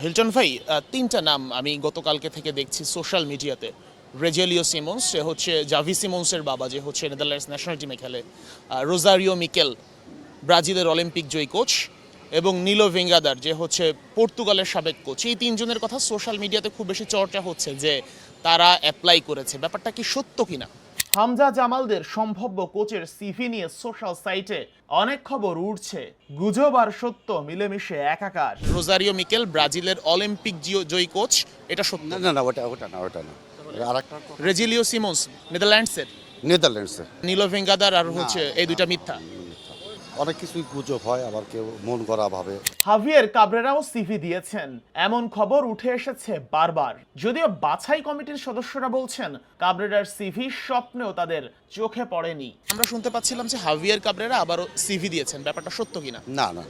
Hilton ভাই, তিনটা নাম আমি গতকালকে থেকে দেখছি সোশ্যাল মিডিয়াতে। রেজেলিও সিমন্স, সে হচ্ছে জাভি সিমন্সের বাবা, যে হচ্ছে নেদারল্যান্ডস ন্যাশনাল টিমে খেলে। রোজারিও মিকেল, ব্রাজিলের অলিম্পিক জয়ী কোচ। এবং নিলো ভেঙ্গাদার, যে হচ্ছে পর্তুগালের সাবেক কোচ। এই তিনজনের কথা সোশ্যাল মিডিয়াতে খুব বেশি চর্চা হচ্ছে যে তারা অ্যাপ্লাই করেছে। ব্যাপারটা কি সত্য কিনা? হামজা জামালদের সম্ভাব্য কোচের সিভি নিয়ে সোশ্যাল সাইটে অনেক খবর উঠছে, গুজব আর সত্য মিলেমিশে একাকার। রোজারিও মিকেল ব্রাজিলের অলিম্পিক জয়ী কোচ, এটা সত্য? না না না, ওটা না। আরেকটা রেজিলিও সিমন্স নেদারল্যান্ডসের। নেদারল্যান্ডসে নিলো ভেঙ্গাদার আর হচ্ছে এই দুইটা মিথ্যা। অনেক কিছুই গুজব হয়, আবার কেউ মন গড়া ভাবে। হাভিয়ের কাবরেরাও সিভি দিয়েছেন, এমন খবর উঠে এসেছে বারবার। যদিও বাছাই কমিটির সদস্যরা বলছেন কাবরেরার সিভি স্বপ্নেও তাদের চোখে পড়েনি। আমরা শুনতে পাচ্ছিলাম যে হাভিয়ের কাবরেরা আবারও সিভি দিয়েছেন, ব্যাপারটা সত্য কিনা? না না,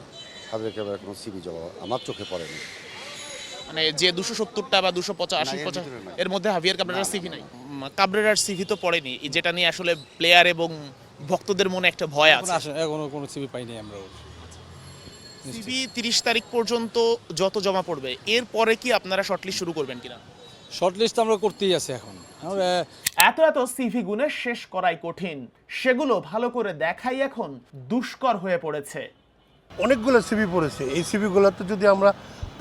হাবির কেবল কোনো সিবি জবাব আমার চোখে পড়েনি। মানে যে 270টা বা 285 এর মধ্যে হাভিয়ের কাবরেরার সিভি নাই। কাবরেরার সিভি তো পড়েনি, যেটা নিয়ে আসলে প্লেয়ার এবং ভক্তদের মনে একটা ভয় আছে। এখনো কোনো সিভি পাইনি আমরা। সিভি 30 তারিখ পর্যন্ত যত জমা পড়বে, এরপরে কি আপনারা শর্টলিস্ট শুরু করবেন কিনা? শর্টলিস্ট আমরা করতেই আছে এখন। আমরা এত সিভি গুনে শেষ করাই কঠিন, সেগুলো ভালো করে দেখাই এখন দুষ্কর হয়ে পড়েছে। অনেকগুলো সিভি পড়েছে, এই সিভিগুলোতে যদি আমরা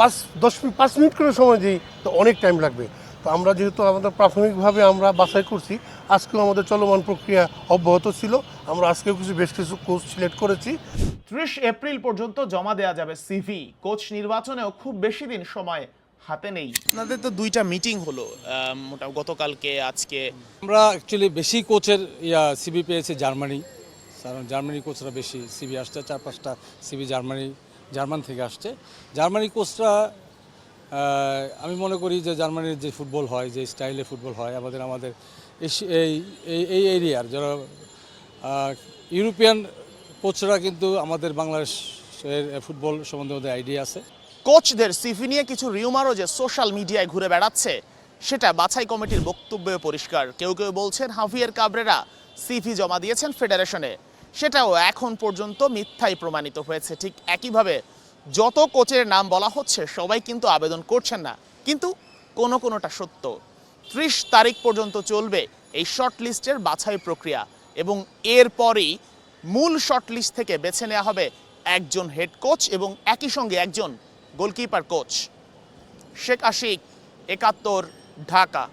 5 মিনিট করে সময় দিই তো অনেক টাইম লাগবে। তো আমরা যেহেতু আমাদের প্রাথমিকভাবে আমরা বাছাই করছি, আজকেও আমাদের চলমান প্রক্রিয়া অব্যাহত ছিল। আমরা আজকেও বেশ কিছু কোচ সিলেক্ট করেছি। 30 এপ্রিল পর্যন্ত জমা দেওয়া যাবে সিভি। কোচ নির্বাচনেও খুব বেশি দিন সময় হাতে নেই। আপনাদের তো দুইটা মিটিং হলো মোটামুটি গতকালকে আজকে। আমরা অ্যাকচুয়ালি বেশি কোচের সিভি পেয়েছি জার্মানি, কারণ জার্মানি কোচরা বেশি সিভি আসছে। 4-5টা সিভি জার্মান থেকে আসছে। জার্মানি কোচরা আমি মনে করি যে জার্মানির যে ফুটবল হয়, যে স্টাইলে ফুটবল হয়, আমাদের এই এরিয়ার যারা ইউরোপিয়ান কোচরা কিন্তু আমাদের বাংলাদেশের ফুটবল সম্বন্ধে ওদের আইডিয়া আছে। কোচদের সিভি নিয়ে কিছু রিউমারও যে সোশ্যাল মিডিয়ায় ঘুরে বেড়াচ্ছে, সেটা বাছাই কমিটির বক্তব্যে পরিষ্কার। কেউ কেউ বলছেন হাভিয়ের কাবরেরা সিভি জমা দিয়েছেন ফেডারেশনে, সেটাও এখন পর্যন্ত মিথ্যাই প্রমাণিত হয়েছে। ঠিক একইভাবে যত কোচের নাম বলা হচ্ছে সবাই কিন্তু আবেদন করছেন না, কিন্তু কোনোটা সত্য। 30 তারিখ পর্যন্ত চলবে এই শর্ট লিস্টের বাছাই প্রক্রিয়া, এবং এরপরই মূল শর্ট লিস্ট থেকে বেছে নেওয়া হবে একজন হেড কোচ এবং একই সঙ্গে একজন গোলকিপার কোচ। শেখ আশিক, 71, ঢাকা।